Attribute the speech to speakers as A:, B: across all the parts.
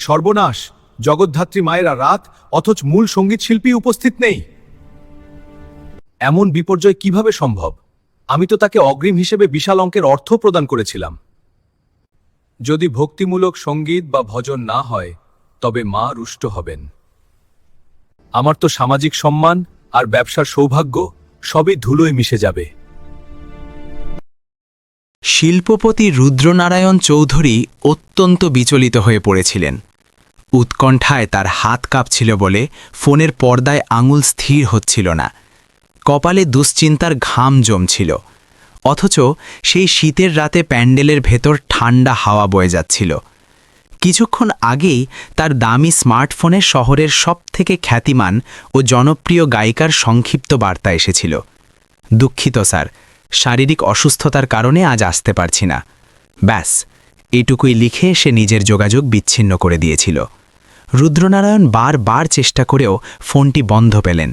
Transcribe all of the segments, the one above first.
A: সর্বনাশ, জগদ্ধাত্রী মায়েরা রাত, অথচ মূল সঙ্গীত শিল্পী উপস্থিত নেই। এমন বিপর্যয় কিভাবে সম্ভব? আমি তো তাকে অগ্রিম হিসেবে বিশাল অঙ্কের অর্থ প্রদান করেছিলাম। যদি ভক্তিমূলক সঙ্গীত বা ভজন না হয়, তবে মা রুষ্ট হবেন। আমার তো সামাজিক সম্মান আর ব্যবসার সৌভাগ্য সবই ধুলোয় মিশে যাবে।
B: শিল্পপতি রুদ্রনারায়ণ চৌধুরী অত্যন্ত বিচলিত হয়ে পড়েছিলেন। উৎকণ্ঠায় তার হাত কাঁপছিল বলে ফোনের পর্দায় আঙুল স্থির হচ্ছিল না। কপালে দুশ্চিন্তার ঘাম জমছিল, অথচ সেই শীতের রাতে প্যান্ডেলের ভেতর ঠান্ডা হাওয়া বয়ে যাচ্ছিল। কিছুক্ষণ আগেই তার দামি স্মার্টফোনে শহরের সবথেকে খ্যাতিমান ও জনপ্রিয় গায়িকার সংক্ষিপ্ত বার্তা এসেছিল, দুঃখিত স্যার, শারীরিক অসুস্থতার কারণে আজ আসতে পারছি না। ব্যাস, এটুকুই লিখে সে নিজের যোগাযোগ বিচ্ছিন্ন করে দিয়েছিল। রুদ্রনারায়ণ বারবার চেষ্টা করেও ফোনটি বন্ধ পেলেন।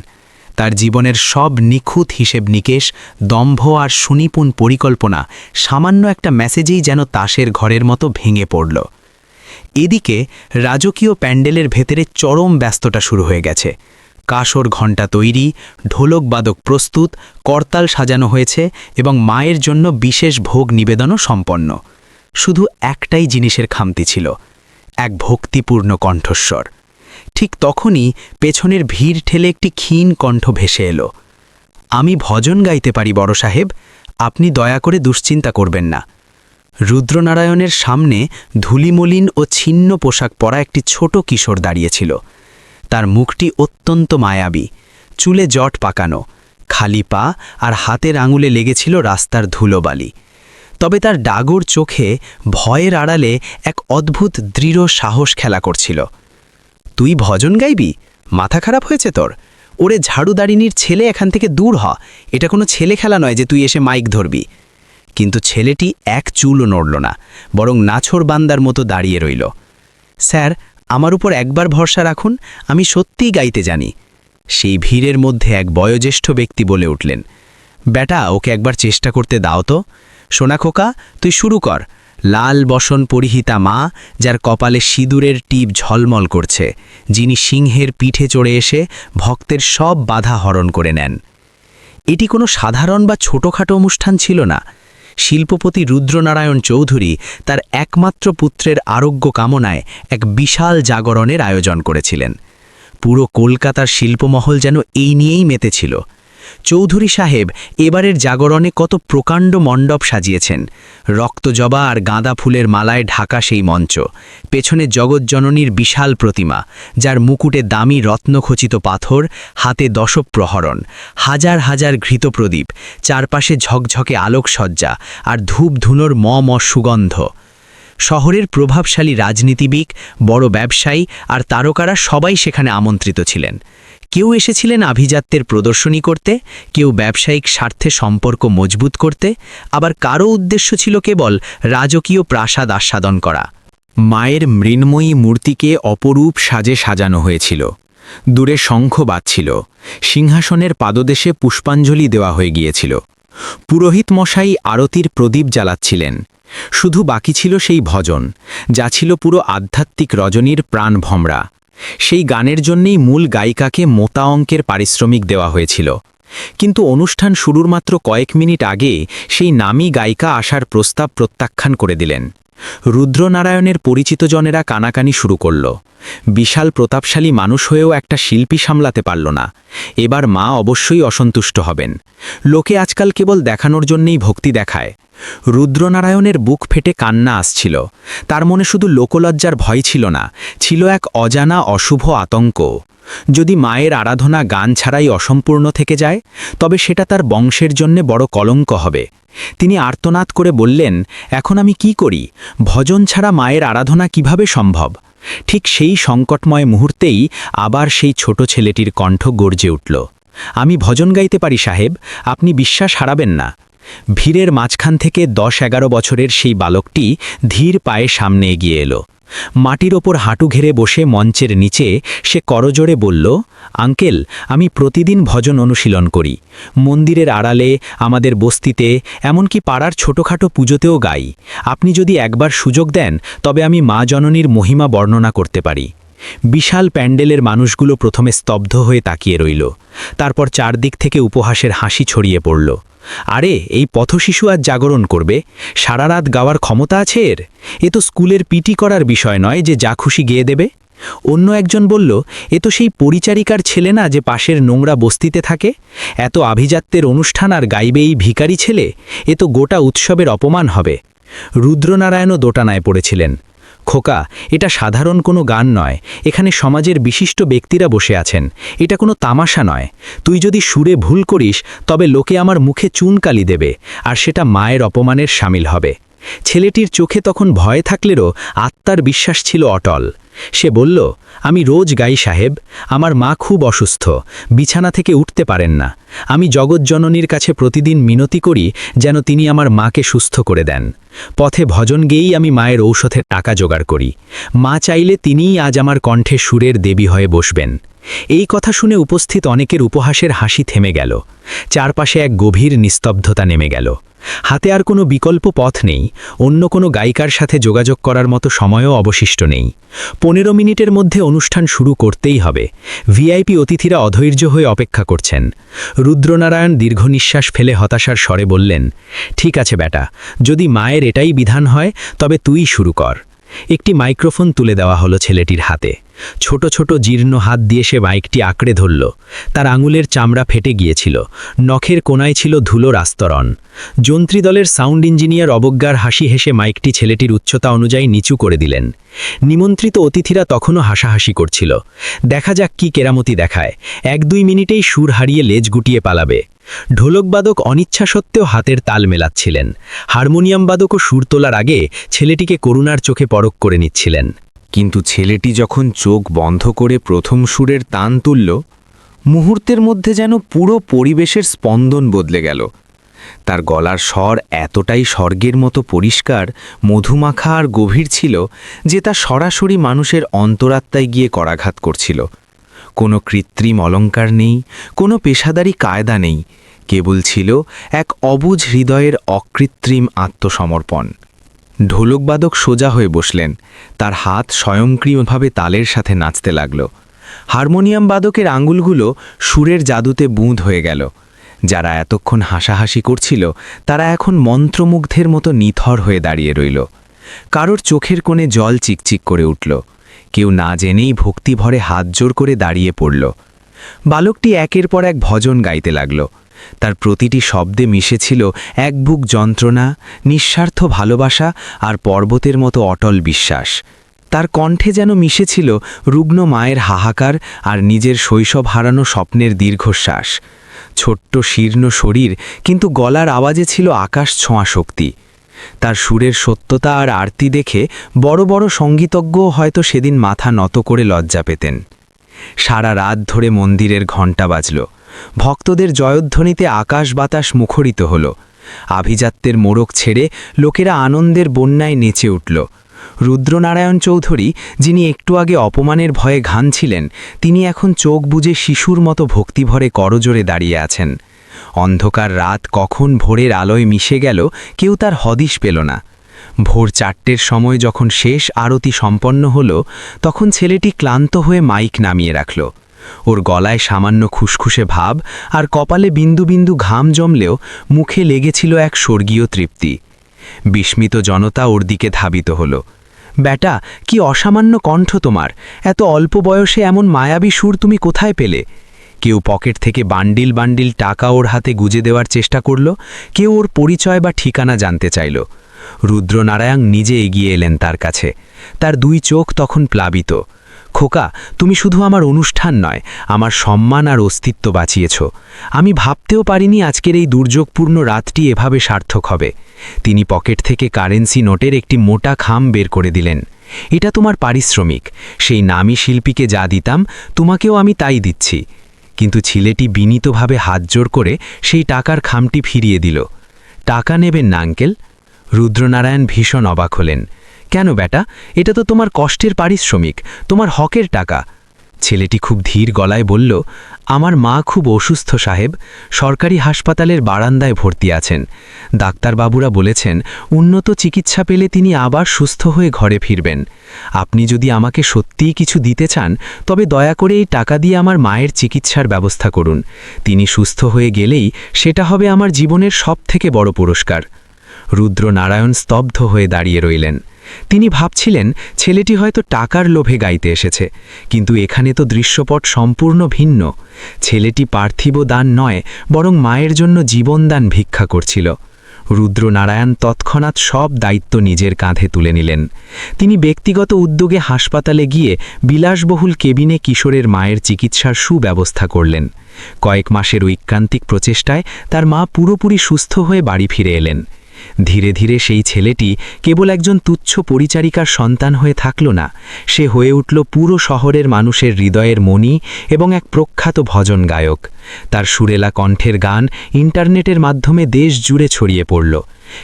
B: তার জীবনের সব নিখুঁত হিসেব নিকেশ, দম্ভ আর সুনিপুণ পরিকল্পনা সামান্য একটা মেসেজেই যেন তাসের ঘরের মতো ভেঙে পড়ল। এদিকে রাজকীয় প্যান্ডেলের ভেতরে চরম ব্যস্ততা শুরু হয়ে গেছে। কাসর ঘণ্টা তৈরি, ঢোলক বাদক প্রস্তুত, করতাল সাজানো হয়েছে এবং মায়ের জন্য বিশেষ ভোগ নিবেদনও সম্পন্ন। শুধু একটাই জিনিসের খামতি ছিল, এক ভক্তিপূর্ণ কণ্ঠস্বর। ঠিক তখনই পেছনের ভিড় ঠেলে একটি ক্ষীণ কণ্ঠ ভেসে এলো। আমি ভজন গাইতে পারি বড় সাহেব, আপনি দয়া করে দুশ্চিন্তা করবেন না। রুদ্রনারায়ণের সামনে ধূলিমলিন ও ছিন্ন পোশাক পরা একটি ছোট কিশোর দাঁড়িয়েছিল। তার মুখটি অত্যন্ত মায়াবী, চুলে জট পাকানো, খালি পা আর হাতের আঙুলে লেগেছিল রাস্তার ধুলোবালি। তবে তার ডাগর চোখে ভয়ের আড়ালে এক অদ্ভুত দৃঢ় সাহস খেলা করছিল। তুই ভজন গাইবি? মাথা খারাপ হয়েছে তোর? ওরে ঝাড়ুদারিনীর ছেলে, এখান থেকে দূর হ। এটা কোনো ছেলে খেলা নয় যে তুই এসে মাইক ধরবি। কিন্তু ছেলেটি এক চুলও নড়ল না, বরং নাছোড় বান্দার মতো দাঁড়িয়ে রইল। স্যার, আমার উপর একবার ভরসা রাখুন, আমি সত্যিই গাইতে জানি। সেই ভিড়ের মধ্যে এক বয়োজ্যেষ্ঠ ব্যক্তি বলে উঠলেন, বেটা, ওকে একবার চেষ্টা করতে দাও তো। সোনা খোকা, তুই শুরু কর। লাল বসন পরিহিতা মা, যার কপালে সিঁদুরের টিপ ঝলমল করছে, যিনি সিংহের পিঠে চড়ে এসে ভক্তের সব বাধা হরণ করে নেন। এটি কোনো সাধারণ বা ছোটোখাটো অনুষ্ঠান ছিল না। শিল্পপতি রুদ্রনারায়ণ চৌধুরী তার একমাত্র পুত্রের আরোগ্য কামনায় এক বিশাল জাগরণের আয়োজন করেছিলেন। পুরো কলকাতার শিল্পমহল যেন এই নিয়েই মেতেছিল। চৌধুরী সাহেব এবারের জাগরণে কত প্রকাণ্ড মণ্ডপ সাজিয়েছেন। রক্তজবা আর গাঁদা ফুলের মালায় ঢাকা সেই মঞ্চ, পেছনে জগৎজননীর বিশাল প্রতিমা, যার মুকুটে দামি রত্নখচিত পাথর, হাতে দশপ্রহরণ, হাজার হাজার ঘৃতপ্রদীপ, চারপাশে ঝকঝকে আলোকসজ্জা আর ধূপ ধুনোর ম সুগন্ধ। শহরের প্রভাবশালী রাজনীতিবিদ, বড় ব্যবসায়ী আর তারকারা সবাই সেখানে আমন্ত্রিত ছিলেন। কেউ এসেছিলেন আভিজাত্যের প্রদর্শনী করতে, কেউ ব্যবসায়িক স্বার্থে সম্পর্ক মজবুত করতে, আবার কারও উদ্দেশ্য ছিল কেবল রাজকীয় প্রাসাদ আস্বাদন করা। মায়ের মৃন্ময়ী মূর্তিকে অপরূপ সাজে সাজানো হয়েছিল। দূরে শঙ্খ বাজছিল, সিংহাসনের পাদদেশে পুষ্পাঞ্জলি দেওয়া হয়ে গিয়েছিল। পুরোহিত মশাই আরতির প্রদীপ জ্বালাচ্ছিলেন। শুধু বাকি ছিল সেই ভজন, যা ছিল পুরো আধ্যাত্মিক রজনীর প্রাণ ভমরা। সেই গানের জন্যেই মূল গায়িকাকে মোটা অঙ্কের পারিশ্রমিক দেওয়া হয়েছিল। কিন্তু অনুষ্ঠান শুরুর মাত্র কয়েক মিনিট আগে সেই নামী গায়িকা আসার প্রস্তাব প্রত্যাখ্যান করে দিলেন। রুদ্রনারায়ণের পরিচিতজনেরা কানাকানি শুরু করল। বিশাল প্রতাপশালী মানুষ হয়েও একটা শিল্পী সামলাতে পারল না। এবার মা অবশ্যই অসন্তুষ্ট হবেন। লোকে আজকাল কেবল দেখানোর জন্যেই ভক্তি দেখায়। রুদ্রনারায়ণের বুক ফেটে কান্না আসছিল। তার মনে শুধু লোকলজ্জার ভয় ছিল না, ছিল এক অজানা অশুভ আতঙ্ক। যদি মায়ের আরাধনা গান ছাড়াই অসম্পূর্ণ থেকে যায়, তবে সেটা তার বংশের জন্যে বড় কলঙ্ক হবে। তিনি আর্তনাদ করে বললেন, এখন আমি কি করি? ভজন ছাড়া মায়ের আরাধনা কিভাবে সম্ভব? ঠিক সেই সংকটময় মুহূর্তেই আবার সেই ছোট ছেলেটির কণ্ঠ গর্জে উঠল, আমি ভজন গাইতে পারি সাহেব, আপনি বিশ্বাস হারাবেন না। ভিড়ের মাঝখান থেকে 10-11 বছরের সেই বালকটি ধীর পায়ে সামনে এগিয়ে এলো। মাটির ওপর হাঁটু ঘেরে বসে মঞ্চের নিচে সে করজোড়ে বলল, আঙ্কেল, আমি প্রতিদিন ভজন অনুশীলন করি। মন্দিরের আড়ালে, আমাদের বস্তিতে, এমনকি পাড়ার ছোটখাটো পুজোতেও গাই। আপনি যদি একবার সুযোগ দেন তবে আমি মা জননীর মহিমা বর্ণনা করতে পারি। বিশাল প্যান্ডেলের মানুষগুলো প্রথমে স্তব্ধ হয়ে তাকিয়ে রইল। তারপর চারদিক থেকে উপহাসের হাসি ছড়িয়ে পড়ল। আরে, এই পথশিশু আজ জাগরণ করবে? সারা রাত গাওয়ার ক্ষমতা আছে এর? এ তো স্কুলের পিটি করার বিষয় নয় যে যা খুশি গেয়ে দেবে। অন্য একজন বলল, এ তো সেই পরিচারিকার ছেলে না যে পাশের নোংরা বস্তিতে থাকে? এত আভিজাত্যের অনুষ্ঠান আর গাইবে এই ভিখারি ছেলে? এ তো গোটা উৎসবের অপমান হবে। রুদ্রনারায়ণও দোটানায় পড়েছিলেন। খোকা, এটা সাধারণ কোনো গান নয়, এখানে সমাজের বিশিষ্ট ব্যক্তিরা বসে আছেন। এটা কোনো তামাশা নয়। তুই যদি সুরে ভুল করিস তবে লোকে আমার মুখে চুনকালি দেবে, আর সেটা মায়ের অপমানের শামিল হবে। ছেলেটির চোখে তখন ভয় থাকলেও আত্মার বিশ্বাস ছিল অটল। সে বলল, আমি রোজ গাই সাহেব, আমার মা খুব অসুস্থ, বিছানা থেকে উঠতে পারেন না। আমি জগৎজননীর কাছে প্রতিদিন মিনতি করি যেন তিনি আমার মাকে সুস্থ করে দেন। পথে ভজন গেয়েই আমি মায়ের ঔষধের টাকা জোগাড় করি। মা চাইলে তিনিই আজ আমার কণ্ঠে সুরের দেবী হয়ে বসবেন। এই কথা শুনে উপস্থিত অনেকের উপহাসের হাসি থেমে গেল। চারপাশে এক গভীর নিস্তব্ধতা নেমে গেল। হাতে আর কোনো বিকল্প পথ নেই, অন্য কোনো গায়িকার সাথে যোগাযোগ করার মতো সময়ও অবশিষ্ট নেই। 15 মিনিটের মধ্যে অনুষ্ঠান শুরু করতেই হবে। ভিআইপি অতিথিরা অধৈর্য হয়ে অপেক্ষা করছেন। রুদ্রনারায়ণ দীর্ঘ নিঃশ্বাস ফেলে হতাশার স্বরে বললেন, ঠিক আছে বেটা, যদি মায়ের এটাই বিধান হয় তবে তুই শুরু কর। একটি মাইক্রোফোন তুলে দেওয়া হলো ছেলেটির হাতে। ছোট ছোট জীর্ণ হাত দিয়ে সে মাইকটি আঁকড়ে ধরল। তার আঙুলের চামড়া ফেটে গিয়েছিল, নখের কোনায় ছিল ধুলোর আস্তরণ। যন্ত্রীদলের সাউন্ড ইঞ্জিনিয়ার অবজ্ঞার হাসি হেসে মাইকটি ছেলেটির উচ্চতা অনুযায়ী নিচু করে দিলেন। নিমন্ত্রিত অতিথিরা তখনও হাসাহাসি করছিল। দেখা যাক কি কেরামতি দেখায়। 1-2 মিনিটেই সুর হারিয়ে লেজ গুটিয়ে পালাবে। ঢোলকবাদক অনিচ্ছা সত্ত্বেও হাতের তাল মেলাচ্ছিলেন। হারমোনিয়ামবাদকও সুর তোলার আগে ছেলেটিকে করুণার চোখে পরখ করে নিচ্ছিলেন।
C: কিন্তু ছেলেটি যখন চোখ বন্ধ করে প্রথম সুরের তান তুলল, মুহূর্তের মধ্যে যেন পুরো পরিবেশের স্পন্দন বদলে গেল। তার গলার স্বর এতটাই স্বর্গের মতো পরিষ্কার, মধুমাখা আর গভীর ছিল যে তা সরাসরি মানুষের অন্তরাত্মায় গিয়ে করাঘাত করছিল। কোনো কৃত্রিম অলঙ্কার নেই, কোনো পেশাদারি কায়দা নেই, কেবল ছিল এক অবুঝ হৃদয়ের অকৃত্রিম আত্মসমর্পণ। ঢোলকবাদক সোজা হয়ে বসলেন, তার হাত স্বয়ংক্রিয়ভাবে তালের সাথে নাচতে লাগল। হারমোনিয়াম বাদকের আঙুলগুলো সুরের জাদুতে বুঁদ হয়ে গেল। যারা এতক্ষণ হাসাহাসি করছিল তারা এখন মন্ত্রমুগ্ধের মতো নিথর হয়ে দাঁড়িয়ে রইল। কারোর চোখের কোণে জল চিকচিক করে উঠল, কেউ না জেনেই ভক্তিভরে হাত জোর করে দাঁড়িয়ে পড়ল। বালকটি একের পর এক ভজন গাইতে লাগল। তার প্রতিটি শব্দে মিশেছিল এক বুক যন্ত্রণা, নিঃস্বার্থ ভালোবাসা আর পর্বতের মতো অটল বিশ্বাস। তার কণ্ঠে যেন মিশেছিল রুগ্ন মায়ের হাহাকার আর নিজের শৈশব হারানো স্বপ্নের দীর্ঘশ্বাস। ছোট্ট শীর্ণ শরীর, কিন্তু গলার আওয়াজে ছিল আকাশ ছোঁয়া শক্তি। তার সুরের সত্যতা আর আরতি দেখে বড় বড় সঙ্গীতজ্ঞও হয়তো সেদিন মাথা নত করে লজ্জা পেতেন। সারা রাত ধরে মন্দিরের ঘণ্টা বাজল। ভক্তদের জয়ধ্বনিতে আকাশ বাতাস মুখরিত হল। আভিজাত্যের মোড়ক ছেড়ে লোকেরা আনন্দের বন্যায় নেচে উঠল। রুদ্রনারায়ণ চৌধুরী, যিনি একটু আগে অপমানের ভয়ে ঘামছিলেন, তিনি এখন চোখ বুজে শিশুর মতো ভক্তিভরে করজোড়ে দাঁড়িয়ে আছেন। অন্ধকার রাত কখন ভোরের আলোয় মিশে গেল কেউ তার হদিশ পেল না। ভোর 4টের সময় যখন শেষ আরতি সম্পন্ন হল, তখন ছেলেটি ক্লান্ত হয়ে মাইক নামিয়ে রাখল। ওর গলায় সামান্য খুসখুসে ভাব আর কপালে বিন্দু বিন্দু ঘাম জমলেও মুখে লেগেছিল এক স্বর্গীয় তৃপ্তি। বিস্মিত জনতা ওর দিকে ধাবিত হল। ব্যাটা, কি অসামান্য কণ্ঠ তোমার! এত অল্প বয়সে এমন মায়াবী সুর তুমি কোথায় পেলে? কেউ পকেট থেকে বান্ডিল বান্ডিল টাকা ওর হাতে গুজে দেওয়ার চেষ্টা করল, কেউ ওর পরিচয় বা ঠিকানা জানতে চাইল। রুদ্রনারায়ণ নিজে এগিয়ে এলেন তার কাছে। তার 2 চোখ তখন প্লাবিত। খোকা, তুমি শুধু আমার অনুষ্ঠান নয়, আমার সম্মান আর অস্তিত্ব বাঁচিয়েছ। আমি ভাবতেও পারিনি আজকের এই দুর্যোগপূর্ণ রাতটি এভাবে সার্থক হবে। তিনি পকেট থেকে কারেন্সি নোটের একটি মোটা খাম বের করে দিলেন। এটা তোমার পারিশ্রমিক। সেই নামী শিল্পীকে যা দিতাম তোমাকেও আমি তাই দিচ্ছি। কিন্তু ছেলেটি বিনীতভাবে হাত জোড় করে সেই টাকার খামটি ফিরিয়ে দিল। টাকা নেবেন না আঙ্কেল? রুদ্রনারায়ণ ভীষণ অবাক হলেন। কেন বেটা, এটা তো তোমার কষ্টের পারিশ্রমিক, তোমার হকের টাকা। ছেলেটি খুব ধীর গলায় বলল, আমার মা খুব অসুস্থ সাহেব, সরকারি হাসপাতালের বারান্দায় ভর্তি আছেন। ডাক্তারবাবুরা বলেছেন উন্নত চিকিৎসা পেলে তিনি আবার সুস্থ হয়ে ঘরে ফিরবেন। আপনি যদি আমাকে সত্যিই কিছু দিতে চান তবে দয়া করে এই টাকা দিয়ে আমার মায়ের চিকিৎসার ব্যবস্থা করুন। তিনি সুস্থ হয়ে গেলেই সেটা হবে আমার জীবনের সবথেকে বড় পুরস্কার। রুদ্রনারায়ণ স্তব্ধ হয়ে দাঁড়িয়ে রইলেন। তিনি ভাবছিলেন ছেলেটি হয়তো টাকার লোভে গাইতে এসেছে, কিন্তু এখানে তো দৃশ্যপট সম্পূর্ণ ভিন্ন। ছেলেটি পার্থিব দান নয়, বরং মায়ের জন্য জীবনদান ভিক্ষা করছিল। রুদ্রনারায়ণ তৎক্ষণাৎ সব দায়িত্ব নিজের কাঁধে তুলে নিলেন। তিনি ব্যক্তিগত উদ্যোগে হাসপাতালে গিয়ে বিলাসবহুল কেবিনে কিশোরের মায়ের চিকিৎসার সুব্যবস্থা করলেন। কয়েক মাসের ঐকান্তিক প্রচেষ্টায় তার মা পুরোপুরি সুস্থ হয়ে বাড়ি ফিরে এলেন। ধীরে ধীরে সেই ছেলেটি কেবল একজন তুচ্ছ পরিচারিকার সন্তান হয়ে থাকল না, সে হয়ে উঠল পুরো শহরের মানুষের হৃদয়ের মণি এবং এক প্রখ্যাত ভজন গায়ক। তার সুরেলা কণ্ঠের গান ইন্টারনেটের মাধ্যমে দেশ জুড়ে ছড়িয়ে পড়ল।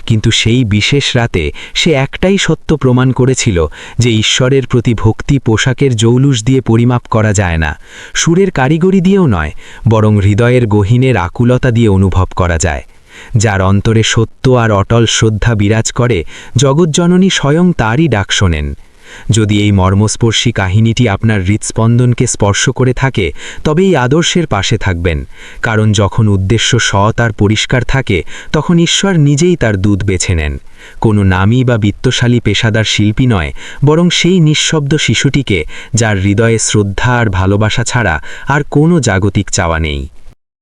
C: কিন্তু সেই বিশেষ রাতে সে একটাই সত্য প্রমাণ করেছিল যে ঈশ্বরের প্রতি ভক্তি পোশাকের জৌলুস দিয়ে পরিমাপ করা যায় না, সুরের কারিগরি দিয়েও নয়, বরং হৃদয়ের গহীনের আকুলতা দিয়ে অনুভব করা যায়। যার অন্তরে সত্য আর অটল শ্রদ্ধা বিরাজ করে, জগৎজননী স্বয়ং তারই ডাক শোনেন। যদি এই মর্মস্পর্শী কাহিনীটি আপনার হৃৎস্পন্দনকে স্পর্শ করে থাকে তবে এই আদর্শের পাশে থাকবেন, কারণ যখন উদ্দেশ্য সৎ আর পরিষ্কার থাকে তখন ঈশ্বর নিজেই তার দূত বেছে নেন। কোনো নামী বা বিত্তশালী পেশাদার শিল্পী নয়, বরং সেই নিঃশব্দ শিশুটিকে যার হৃদয়ে শ্রদ্ধা আর ভালোবাসা ছাড়া আর কোনো জাগতিক চাওয়া নেই।